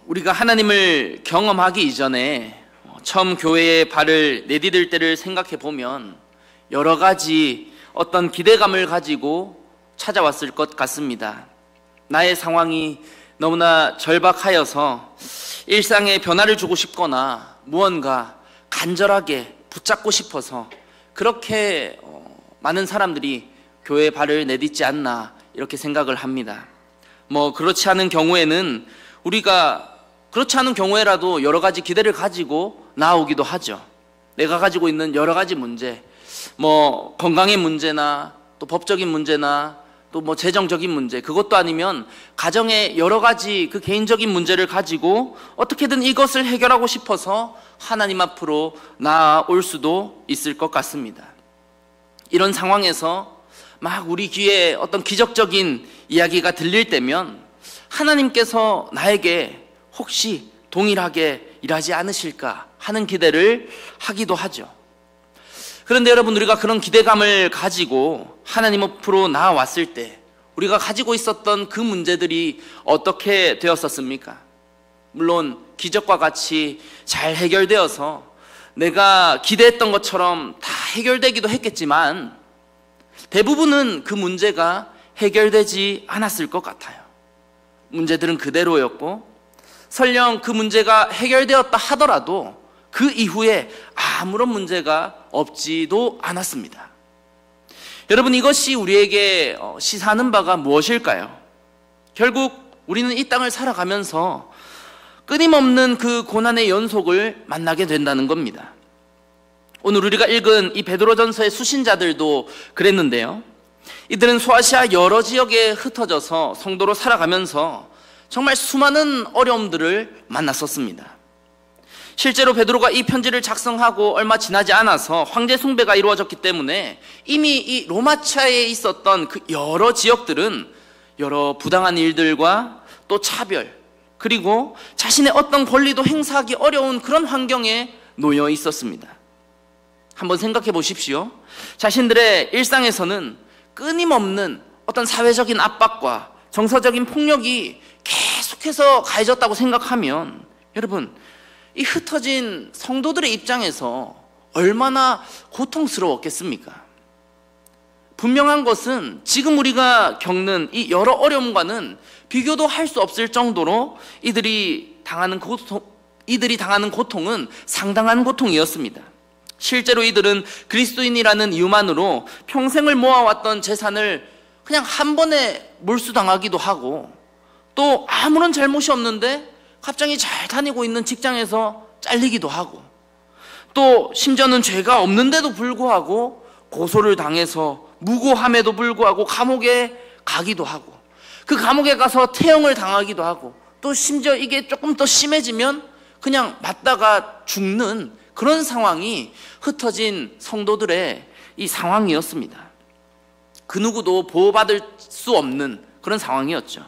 우리가 하나님을 경험하기 이전에 처음 교회에 발을 내디딜 때를 생각해 보면 여러 가지 어떤 기대감을 가지고 찾아왔을 것 같습니다. 나의 상황이 너무나 절박하여서 일상에 변화를 주고 싶거나 무언가 간절하게 붙잡고 싶어서 그렇게 많은 사람들이 교회에 발을 내딛지 않나 이렇게 생각을 합니다. 그렇지 않은 경우에는 우리가 그렇지 않은 경우에라도 여러 가지 기대를 가지고 나오기도 하죠. 내가 가지고 있는 여러 가지 문제, 건강의 문제나 또 법적인 문제나 또 재정적인 문제, 그것도 아니면 가정의 여러 가지 그 개인적인 문제를 가지고 어떻게든 이것을 해결하고 싶어서 하나님 앞으로 나아올 수도 있을 것 같습니다. 이런 상황에서 막 우리 귀에 어떤 기적적인 이야기가 들릴 때면 하나님께서 나에게 혹시 동일하게 일하지 않으실까 하는 기대를 하기도 하죠. 그런데 여러분, 우리가 그런 기대감을 가지고 하나님 앞으로 나아왔을 때 우리가 가지고 있었던 그 문제들이 어떻게 되었었습니까? 물론 기적과 같이 잘 해결되어서 내가 기대했던 것처럼 다 해결되기도 했겠지만 대부분은 그 문제가 해결되지 않았을 것 같아요. 문제들은 그대로였고 설령 그 문제가 해결되었다 하더라도 그 이후에 아무런 문제가 없지도 않았습니다. 여러분, 이것이 우리에게 시사하는 바가 무엇일까요? 결국 우리는 이 땅을 살아가면서 끊임없는 그 고난의 연속을 만나게 된다는 겁니다. 오늘 우리가 읽은 이 베드로전서의 수신자들도 그랬는데요. 이들은 소아시아 여러 지역에 흩어져서 성도로 살아가면서 정말 수많은 어려움들을 만났었습니다. 실제로 베드로가 이 편지를 작성하고 얼마 지나지 않아서 황제 숭배가 이루어졌기 때문에 이미 이 로마차에 있었던 그 여러 지역들은 여러 부당한 일들과 또 차별, 그리고 자신의 어떤 권리도 행사하기 어려운 그런 환경에 놓여 있었습니다. 한번 생각해 보십시오. 자신들의 일상에서는 끊임없는 어떤 사회적인 압박과 정서적인 폭력이 계속해서 가해졌다고 생각하면 여러분, 이 흩어진 성도들의 입장에서 얼마나 고통스러웠겠습니까? 분명한 것은 지금 우리가 겪는 이 여러 어려움과는 비교도 할 수 없을 정도로 이들이 당하는 고통은 상당한 고통이었습니다. 실제로 이들은 그리스도인이라는 이유만으로 평생을 모아왔던 재산을 그냥 한 번에 몰수당하기도 하고, 또 아무런 잘못이 없는데 갑자기 잘 다니고 있는 직장에서 잘리기도 하고, 또 심지어는 죄가 없는데도 불구하고 고소를 당해서 무고함에도 불구하고 감옥에 가기도 하고, 그 감옥에 가서 태형을 당하기도 하고, 또 심지어 이게 조금 더 심해지면 그냥 맞다가 죽는 그런 상황이 흩어진 성도들의 이 상황이었습니다. 그 누구도 보호받을 수 없는 그런 상황이었죠.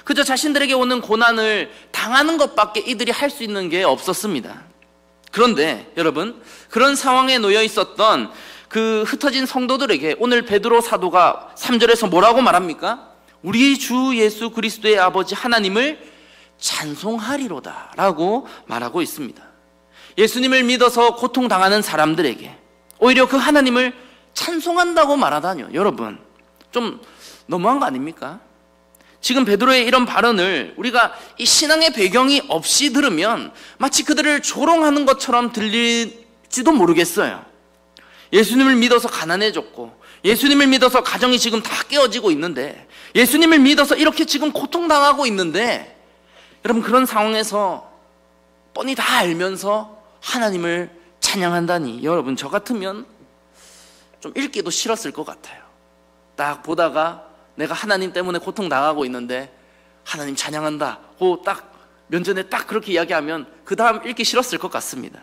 그저 자신들에게 오는 고난을 당하는 것밖에 이들이 할 수 있는 게 없었습니다. 그런데 여러분, 그런 상황에 놓여 있었던 그 흩어진 성도들에게 오늘 베드로 사도가 3절에서 뭐라고 말합니까? 우리 주 예수 그리스도의 아버지 하나님을 찬송하리로다 라고 말하고 있습니다. 예수님을 믿어서 고통당하는 사람들에게 오히려 그 하나님을 찬송한다고 말하다뇨. 여러분, 좀 너무한 거 아닙니까? 지금 베드로의 이런 발언을 우리가 이 신앙의 배경이 없이 들으면 마치 그들을 조롱하는 것처럼 들릴지도 모르겠어요. 예수님을 믿어서 가난해졌고, 예수님을 믿어서 가정이 지금 다 깨어지고 있는데, 예수님을 믿어서 이렇게 지금 고통당하고 있는데, 여러분, 그런 상황에서 뻔히 다 알면서 하나님을 찬양한다니, 여러분, 저 같으면 좀 읽기도 싫었을 것 같아요. 딱 보다가 내가 하나님 때문에 고통당하고 있는데 하나님 찬양한다고 딱 면전에 딱 그렇게 이야기하면 그 다음 읽기 싫었을 것 같습니다.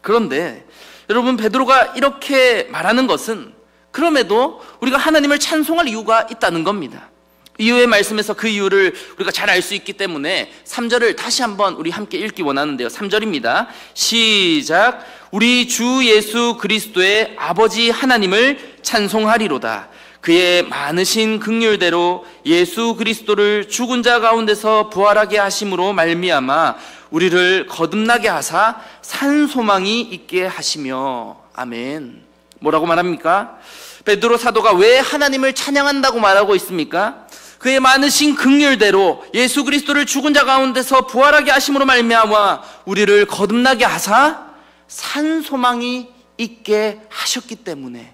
그런데 여러분, 베드로가 이렇게 말하는 것은 그럼에도 우리가 하나님을 찬송할 이유가 있다는 겁니다. 이후의 말씀에서 그 이유를 우리가 잘 알 수 있기 때문에 3절을 다시 한번 우리 함께 읽기 원하는데요. 3절입니다. 시작. 우리 주 예수 그리스도의 아버지 하나님을 찬송하리로다. 그의 많으신 긍휼대로 예수 그리스도를 죽은 자 가운데서 부활하게 하심으로 말미암아 우리를 거듭나게 하사 산 소망이 있게 하시며. 아멘. 뭐라고 말합니까? 베드로 사도가 왜 하나님을 찬양한다고 말하고 있습니까? 그의 많으신 긍휼대로 예수 그리스도를 죽은 자 가운데서 부활하게 하심으로 말미암아 우리를 거듭나게 하사 산 소망이 있게 하셨기 때문에,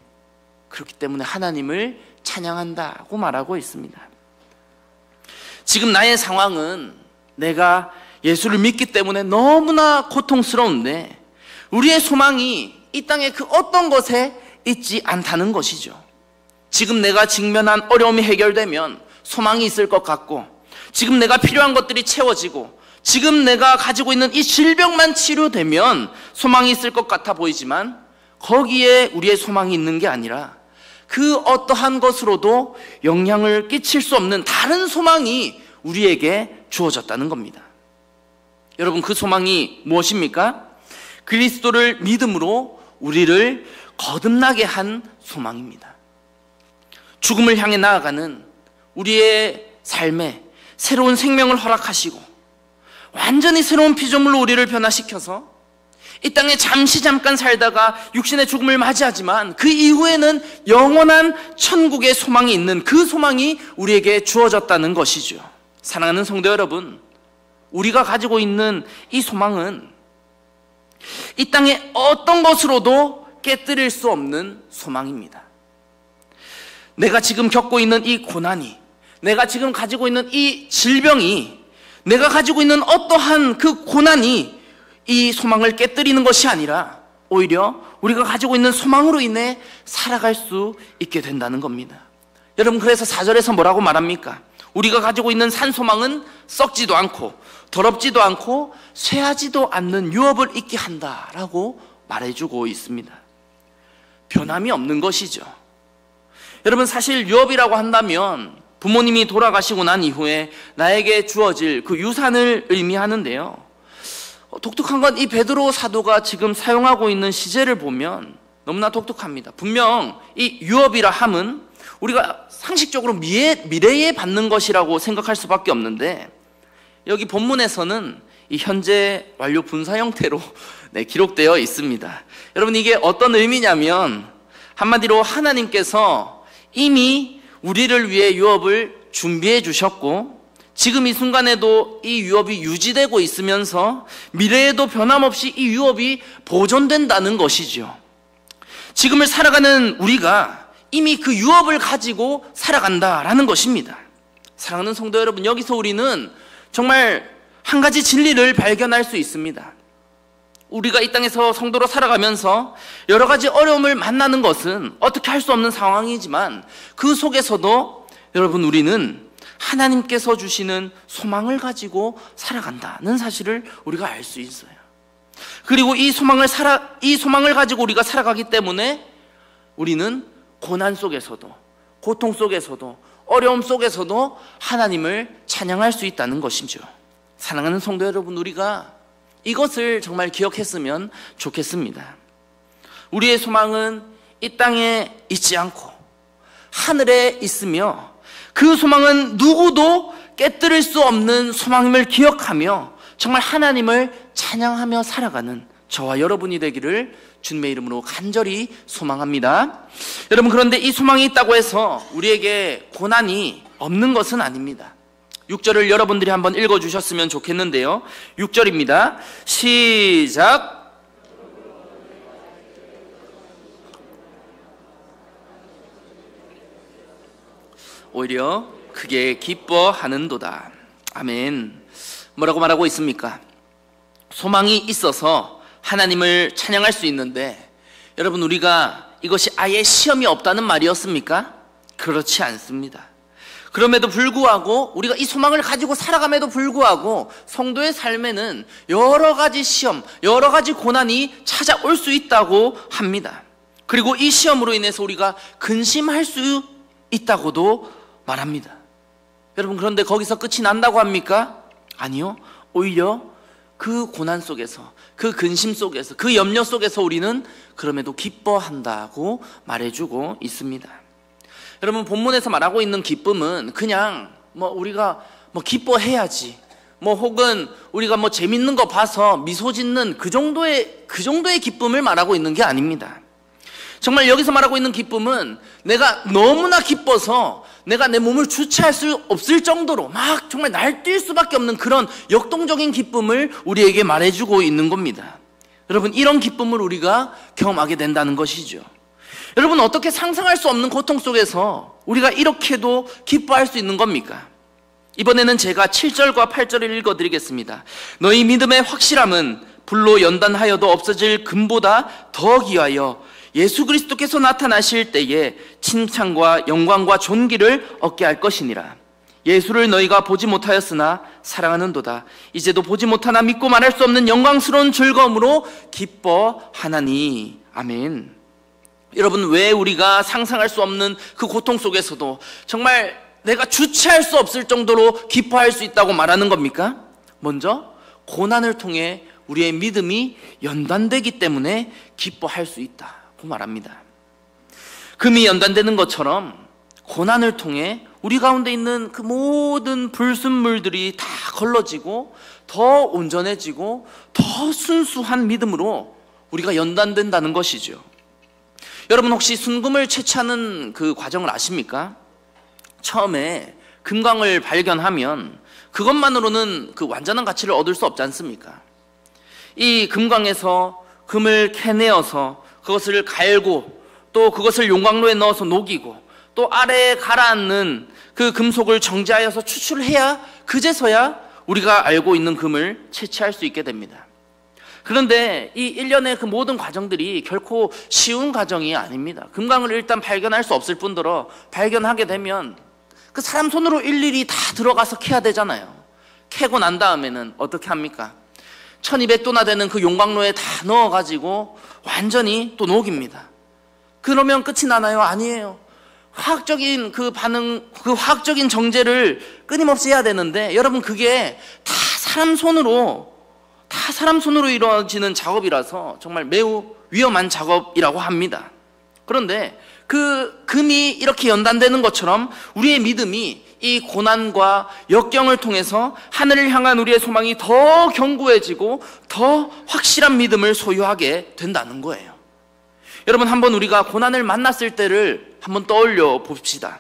그렇기 때문에 하나님을 찬양한다고 말하고 있습니다. 지금 나의 상황은 내가 예수를 믿기 때문에 너무나 고통스러운데 우리의 소망이 이 땅의 그 어떤 것에 있지 않다는 것이죠. 지금 내가 직면한 어려움이 해결되면 소망이 있을 것 같고, 지금 내가 필요한 것들이 채워지고, 지금 내가 가지고 있는 이 질병만 치료되면 소망이 있을 것 같아 보이지만 거기에 우리의 소망이 있는 게 아니라 그 어떠한 것으로도 영향을 끼칠 수 없는 다른 소망이 우리에게 주어졌다는 겁니다. 여러분, 그 소망이 무엇입니까? 그리스도를 믿음으로 우리를 거듭나게 한 소망입니다. 죽음을 향해 나아가는 우리의 삶에 새로운 생명을 허락하시고 완전히 새로운 피조물로 우리를 변화시켜서 이 땅에 잠깐 살다가 육신의 죽음을 맞이하지만 그 이후에는 영원한 천국의 소망이 있는 그 소망이 우리에게 주어졌다는 것이죠. 사랑하는 성도 여러분, 우리가 가지고 있는 이 소망은 이 땅의 어떤 것으로도 깨뜨릴 수 없는 소망입니다. 내가 지금 겪고 있는 이 고난이, 내가 지금 가지고 있는 이 질병이, 내가 가지고 있는 어떠한 그 고난이 이 소망을 깨뜨리는 것이 아니라 오히려 우리가 가지고 있는 소망으로 인해 살아갈 수 있게 된다는 겁니다. 여러분, 그래서 4절에서 뭐라고 말합니까? 우리가 가지고 있는 산 소망은 썩지도 않고 더럽지도 않고 쇠하지도 않는 유업을 있게 한다라고 말해주고 있습니다. 변함이 없는 것이죠. 여러분, 사실 유업이라고 한다면 부모님이 돌아가시고 난 이후에 나에게 주어질 그 유산을 의미하는데요, 독특한 건 이 베드로 사도가 지금 사용하고 있는 시제를 보면 너무나 독특합니다. 분명 이 유업이라 함은 우리가 상식적으로 미래에 받는 것이라고 생각할 수밖에 없는데, 여기 본문에서는 이 현재 완료 분사 형태로 기록되어 있습니다. 여러분, 이게 어떤 의미냐면 한마디로 하나님께서 이미 우리를 위해 유업을 준비해 주셨고 지금 이 순간에도 이 유업이 유지되고 있으면서 미래에도 변함없이 이 유업이 보존된다는 것이죠. 지금을 살아가는 우리가 이미 그 유업을 가지고 살아간다라는 것입니다. 사랑하는 성도 여러분, 여기서 우리는 정말 한 가지 진리를 발견할 수 있습니다. 우리가 이 땅에서 성도로 살아가면서 여러 가지 어려움을 만나는 것은 어떻게 할 수 없는 상황이지만 그 속에서도 여러분, 우리는 하나님께서 주시는 소망을 가지고 살아간다는 사실을 우리가 알 수 있어요. 그리고 이 소망을 가지고 우리가 살아가기 때문에 우리는 고난 속에서도, 고통 속에서도, 어려움 속에서도 하나님을 찬양할 수 있다는 것이죠. 사랑하는 성도 여러분, 우리가 이것을 정말 기억했으면 좋겠습니다. 우리의 소망은 이 땅에 있지 않고 하늘에 있으며 그 소망은 누구도 깨뜨릴 수 없는 소망임을 기억하며 정말 하나님을 찬양하며 살아가는 저와 여러분이 되기를 주님의 이름으로 간절히 소망합니다. 여러분, 그런데 이 소망이 있다고 해서 우리에게 고난이 없는 것은 아닙니다. 6절을 여러분들이 한번 읽어주셨으면 좋겠는데요, 6절입니다. 시작. 오히려 크게 기뻐하는도다. 아멘. 뭐라고 말하고 있습니까? 소망이 있어서 하나님을 찬양할 수 있는데, 여러분, 우리가 이것이 아예 시험이 없다는 말이었습니까? 그렇지 않습니다. 그럼에도 불구하고 우리가 이 소망을 가지고 살아감에도 불구하고 성도의 삶에는 여러 가지 시험, 여러 가지 고난이 찾아올 수 있다고 합니다. 그리고 이 시험으로 인해서 우리가 근심할 수 있다고도 말합니다. 여러분, 그런데 거기서 끝이 난다고 합니까? 아니요. 오히려 그 고난 속에서, 그 근심 속에서, 그 염려 속에서 우리는 그럼에도 기뻐한다고 말해주고 있습니다. 여러분, 본문에서 말하고 있는 기쁨은 그냥 우리가 기뻐해야지, 혹은 우리가 재밌는 거 봐서 미소 짓는 그 정도의 기쁨을 말하고 있는 게 아닙니다. 정말 여기서 말하고 있는 기쁨은 내가 너무나 기뻐서 내가 내 몸을 주체할 수 없을 정도로 막 정말 날뛸 수밖에 없는 그런 역동적인 기쁨을 우리에게 말해주고 있는 겁니다. 여러분, 이런 기쁨을 우리가 경험하게 된다는 것이죠. 여러분, 어떻게 상상할 수 없는 고통 속에서 우리가 이렇게도 기뻐할 수 있는 겁니까? 이번에는 제가 7절과 8절을 읽어드리겠습니다. 너희 믿음의 확실함은 불로 연단하여도 없어질 금보다 더 귀하여 예수 그리스도께서 나타나실 때에 칭찬과 영광과 존귀를 얻게 할 것이니라. 예수를 너희가 보지 못하였으나 사랑하는도다. 이제도 보지 못하나 믿고 말할 수 없는 영광스러운 즐거움으로 기뻐하나니. 아멘. 여러분, 왜 우리가 상상할 수 없는 그 고통 속에서도 정말 내가 주체할 수 없을 정도로 기뻐할 수 있다고 말하는 겁니까? 먼저 고난을 통해 우리의 믿음이 연단되기 때문에 기뻐할 수 있다고 말합니다. 금이 연단되는 것처럼 고난을 통해 우리 가운데 있는 그 모든 불순물들이 다 걸러지고 더 온전해지고 더 순수한 믿음으로 우리가 연단된다는 것이죠. 여러분, 혹시 순금을 채취하는 그 과정을 아십니까? 처음에 금광을 발견하면 그것만으로는 그 완전한 가치를 얻을 수 없지 않습니까? 이 금광에서 금을 캐내어서 그것을 갈고 또 그것을 용광로에 넣어서 녹이고 또 아래에 가라앉는 그 금속을 정제하여서 추출해야 그제서야 우리가 알고 있는 금을 채취할 수 있게 됩니다. 그런데 이 일련의 그 모든 과정들이 결코 쉬운 과정이 아닙니다. 금광을 일단 발견할 수 없을 뿐더러 발견하게 되면 그 사람 손으로 일일이 다 들어가서 캐야 되잖아요. 캐고 난 다음에는 어떻게 합니까? 1200도나 되는 그 용광로에 다 넣어가지고 완전히 또 녹입니다. 그러면 끝이 나나요? 아니에요. 화학적인 그 반응, 그 화학적인 정제를 끊임없이 해야 되는데, 여러분, 그게 다 사람 손으로 이루어지는 작업이라서 정말 매우 위험한 작업이라고 합니다. 그런데 그 금이 이렇게 연단되는 것처럼 우리의 믿음이 이 고난과 역경을 통해서 하늘을 향한 우리의 소망이 더 견고해지고 더 확실한 믿음을 소유하게 된다는 거예요. 여러분, 한번 우리가 고난을 만났을 때를 한번 떠올려 봅시다.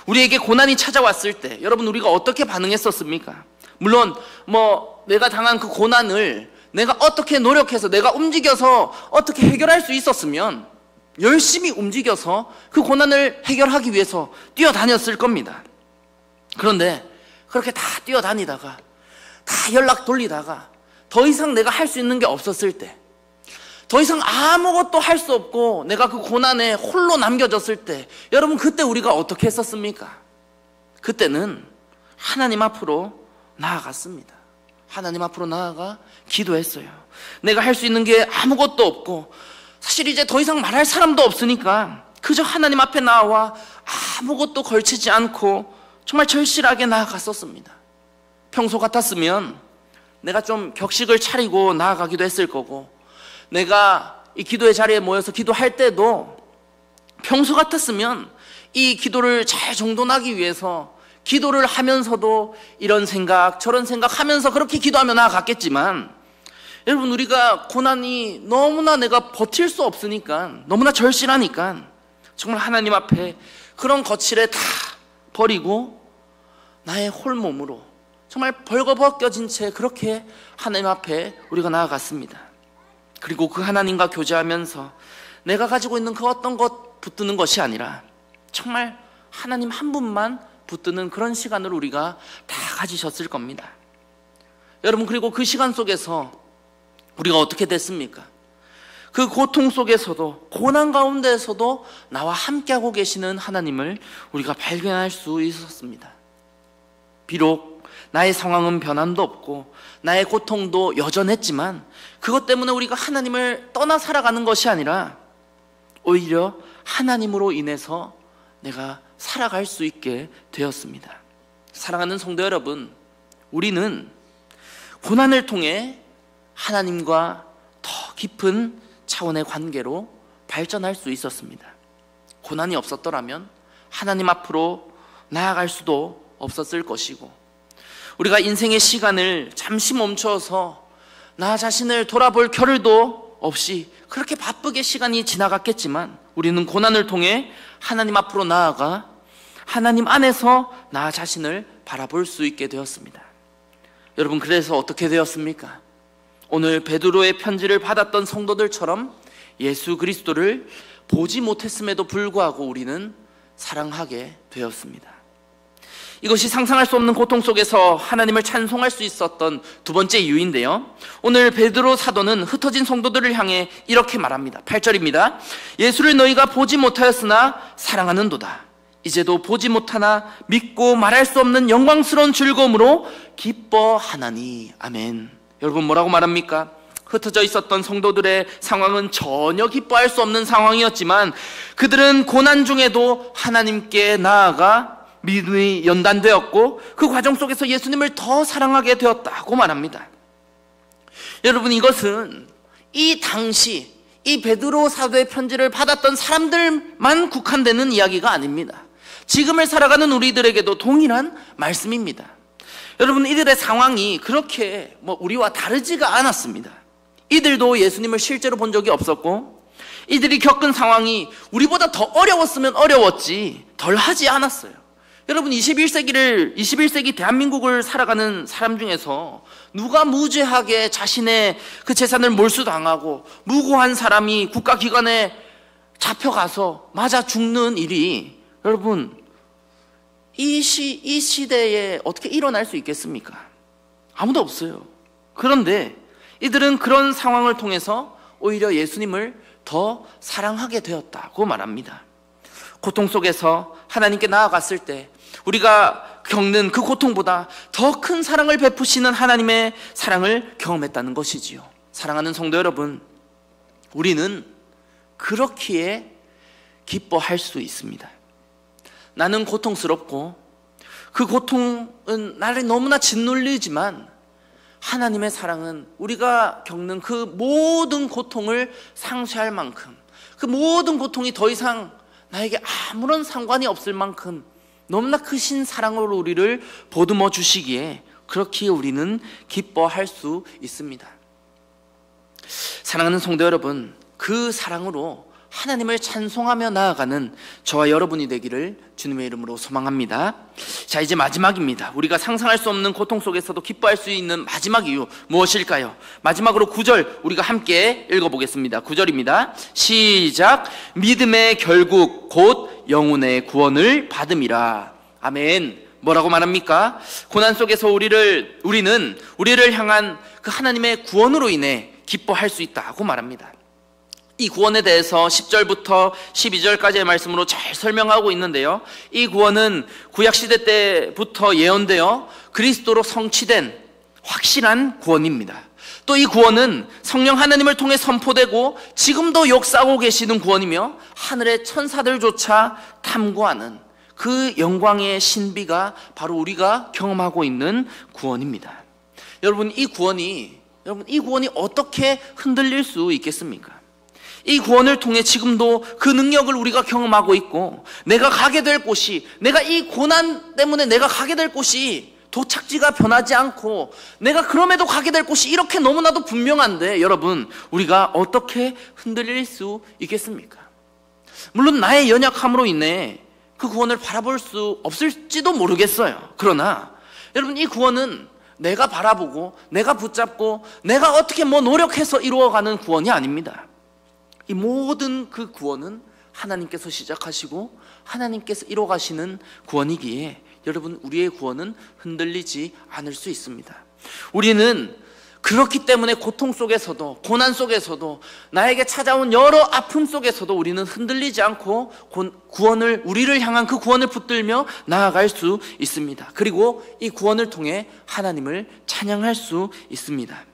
우리에게 고난이 찾아왔을 때 여러분, 우리가 어떻게 반응했었습니까? 물론 내가 당한 그 고난을 내가 어떻게 노력해서 내가 움직여서 어떻게 해결할 수 있었으면 열심히 움직여서 그 고난을 해결하기 위해서 뛰어다녔을 겁니다. 그런데 그렇게 다 뛰어다니다가 다 연락 돌리다가 더 이상 내가 할 수 있는 게 없었을 때, 더 이상 아무것도 할 수 없고 내가 그 고난에 홀로 남겨졌을 때, 여러분, 그때 우리가 어떻게 했었습니까? 그때는 하나님 앞으로 나아갔습니다. 하나님 앞으로 나아가 기도했어요. 내가 할 수 있는 게 아무것도 없고 사실 이제 더 이상 말할 사람도 없으니까 그저 하나님 앞에 나와 아무것도 걸치지 않고 정말 절실하게 나아갔었습니다. 평소 같았으면 내가 좀 격식을 차리고 나아가기도 했을 거고, 내가 이 기도의 자리에 모여서 기도할 때도 평소 같았으면 이 기도를 잘 정돈하기 위해서 기도를 하면서도 이런 생각 저런 생각 하면서 그렇게 기도하며 나아갔겠지만, 여러분, 우리가 고난이 너무나 내가 버틸 수 없으니까, 너무나 절실하니까 정말 하나님 앞에 그런 거칠에 다 버리고 나의 홀몸으로 정말 벌거벗겨진 채 그렇게 하나님 앞에 우리가 나아갔습니다. 그리고 그 하나님과 교제하면서 내가 가지고 있는 그 어떤 것 붙드는 것이 아니라 정말 하나님 한 분만 붙드는 그런 시간을 우리가 다 가지셨을 겁니다. 여러분, 그리고 그 시간 속에서 우리가 어떻게 됐습니까? 그 고통 속에서도, 고난 가운데에서도 나와 함께하고 계시는 하나님을 우리가 발견할 수 있었습니다. 비록 나의 상황은 변함도 없고 나의 고통도 여전했지만 그것 때문에 우리가 하나님을 떠나 살아가는 것이 아니라 오히려 하나님으로 인해서 내가 살아갈 수 있게 되었습니다. 사랑하는 성도 여러분, 우리는 고난을 통해 하나님과 더 깊은 차원의 관계로 발전할 수 있었습니다. 고난이 없었더라면 하나님 앞으로 나아갈 수도 없었을 것이고, 우리가 인생의 시간을 잠시 멈춰서 나 자신을 돌아볼 겨를도 없이 그렇게 바쁘게 시간이 지나갔겠지만, 우리는 고난을 통해 하나님 앞으로 나아가 하나님 안에서 나 자신을 바라볼 수 있게 되었습니다. 여러분, 그래서 어떻게 되었습니까? 오늘 베드로의 편지를 받았던 성도들처럼 예수 그리스도를 보지 못했음에도 불구하고 우리는 사랑하게 되었습니다. 이것이 상상할 수 없는 고통 속에서 하나님을 찬송할 수 있었던 두 번째 이유인데요, 오늘 베드로 사도는 흩어진 성도들을 향해 이렇게 말합니다. 8절입니다. 예수를 너희가 보지 못하였으나 사랑하는도다. 이제도 보지 못하나 믿고 말할 수 없는 영광스러운 즐거움으로 기뻐하나니. 아멘. 여러분, 뭐라고 말합니까? 흩어져 있었던 성도들의 상황은 전혀 기뻐할 수 없는 상황이었지만, 그들은 고난 중에도 하나님께 나아가 믿음이 연단되었고 그 과정 속에서 예수님을 더 사랑하게 되었다고 말합니다. 여러분, 이것은 이 당시 이 베드로 사도의 편지를 받았던 사람들만 국한되는 이야기가 아닙니다. 지금을 살아가는 우리들에게도 동일한 말씀입니다. 여러분, 이들의 상황이 그렇게 우리와 다르지가 않았습니다. 이들도 예수님을 실제로 본 적이 없었고, 이들이 겪은 상황이 우리보다 더 어려웠으면 어려웠지 덜 하지 않았어요. 여러분, 21세기 대한민국을 살아가는 사람 중에서 누가 무죄하게 자신의 그 재산을 몰수당하고 무고한 사람이 국가기관에 잡혀가서 맞아 죽는 일이, 여러분, 이 시대에 어떻게 일어날 수 있겠습니까? 아무도 없어요. 그런데 이들은 그런 상황을 통해서 오히려 예수님을 더 사랑하게 되었다고 말합니다. 고통 속에서 하나님께 나아갔을 때 우리가 겪는 그 고통보다 더 큰 사랑을 베푸시는 하나님의 사랑을 경험했다는 것이지요. 사랑하는 성도 여러분, 우리는 그렇기에 기뻐할 수 있습니다. 나는 고통스럽고 그 고통은 나를 너무나 짓눌리지만, 하나님의 사랑은 우리가 겪는 그 모든 고통을 상쇄할 만큼, 그 모든 고통이 더 이상 나에게 아무런 상관이 없을 만큼 너무나 크신 사랑으로 우리를 보듬어 주시기에 그렇게 우리는 기뻐할 수 있습니다. 사랑하는 성도 여러분, 그 사랑으로 하나님을 찬송하며 나아가는 저와 여러분이 되기를 주님의 이름으로 소망합니다. 자, 이제 마지막입니다. 우리가 상상할 수 없는 고통 속에서도 기뻐할 수 있는 마지막 이유 무엇일까요? 마지막으로 9절 우리가 함께 읽어보겠습니다. 9절입니다. 시작. 믿음의 결국 곧 영혼의 구원을 받음이라. 아멘. 뭐라고 말합니까? 고난 속에서 우리는 우리를 향한 그 하나님의 구원으로 인해 기뻐할 수 있다고 말합니다. 이 구원에 대해서 10절부터 12절까지의 말씀으로 잘 설명하고 있는데요, 이 구원은 구약시대 때부터 예언되어 그리스도로 성취된 확실한 구원입니다. 또 이 구원은 성령 하나님을 통해 선포되고 지금도 역사하고 계시는 구원이며, 하늘의 천사들조차 탐구하는 그 영광의 신비가 바로 우리가 경험하고 있는 구원입니다. 여러분, 이 구원이 어떻게 흔들릴 수 있겠습니까? 이 구원을 통해 지금도 그 능력을 우리가 경험하고 있고, 내가 가게 될 곳이, 내가 이 고난 때문에 내가 가게 될 곳이 도착지가 변하지 않고 내가 그럼에도 가게 될 곳이 이렇게 너무나도 분명한데, 여러분, 우리가 어떻게 흔들릴 수 있겠습니까? 물론 나의 연약함으로 인해 그 구원을 바라볼 수 없을지도 모르겠어요. 그러나 여러분, 이 구원은 내가 바라보고 내가 붙잡고 내가 어떻게 노력해서 이루어가는 구원이 아닙니다. 이 모든 그 구원은 하나님께서 시작하시고 하나님께서 이루어가시는 구원이기에, 여러분, 우리의 구원은 흔들리지 않을 수 있습니다. 우리는 그렇기 때문에 고통 속에서도, 고난 속에서도, 나에게 찾아온 여러 아픔 속에서도 우리는 흔들리지 않고 우리를 향한 그 구원을 붙들며 나아갈 수 있습니다. 그리고 이 구원을 통해 하나님을 찬양할 수 있습니다.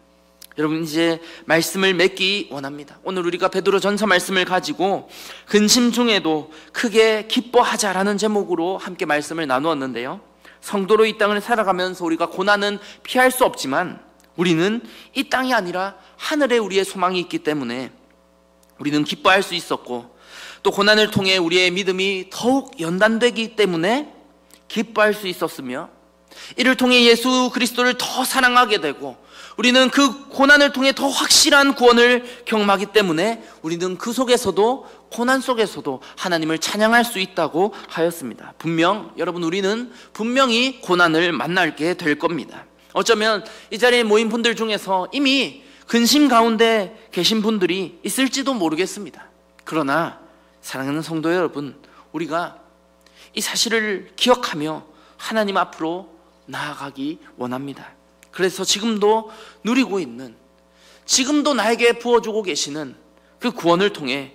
여러분, 이제 말씀을 맺기 원합니다. 오늘 우리가 베드로 전서 말씀을 가지고 근심 중에도 크게 기뻐하자라는 제목으로 함께 말씀을 나누었는데요, 성도로 이 땅을 살아가면서 우리가 고난은 피할 수 없지만 우리는 이 땅이 아니라 하늘에 우리의 소망이 있기 때문에 우리는 기뻐할 수 있었고, 또 고난을 통해 우리의 믿음이 더욱 연단되기 때문에 기뻐할 수 있었으며, 이를 통해 예수 그리스도를 더 사랑하게 되고 우리는 그 고난을 통해 더 확실한 구원을 경험하기 때문에 우리는 그 속에서도, 고난 속에서도 하나님을 찬양할 수 있다고 하였습니다. 여러분, 우리는 분명히 고난을 만나게 될 겁니다. 어쩌면 이 자리에 모인 분들 중에서 이미 근심 가운데 계신 분들이 있을지도 모르겠습니다. 그러나 사랑하는 성도 여러분, 우리가 이 사실을 기억하며 하나님 앞으로 나아가기 원합니다. 그래서 지금도 누리고 있는, 지금도 나에게 부어주고 계시는 그 구원을 통해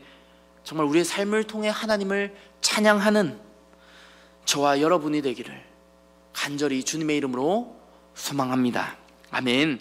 정말 우리의 삶을 통해 하나님을 찬양하는 저와 여러분이 되기를 간절히 주님의 이름으로 소망합니다. 아멘.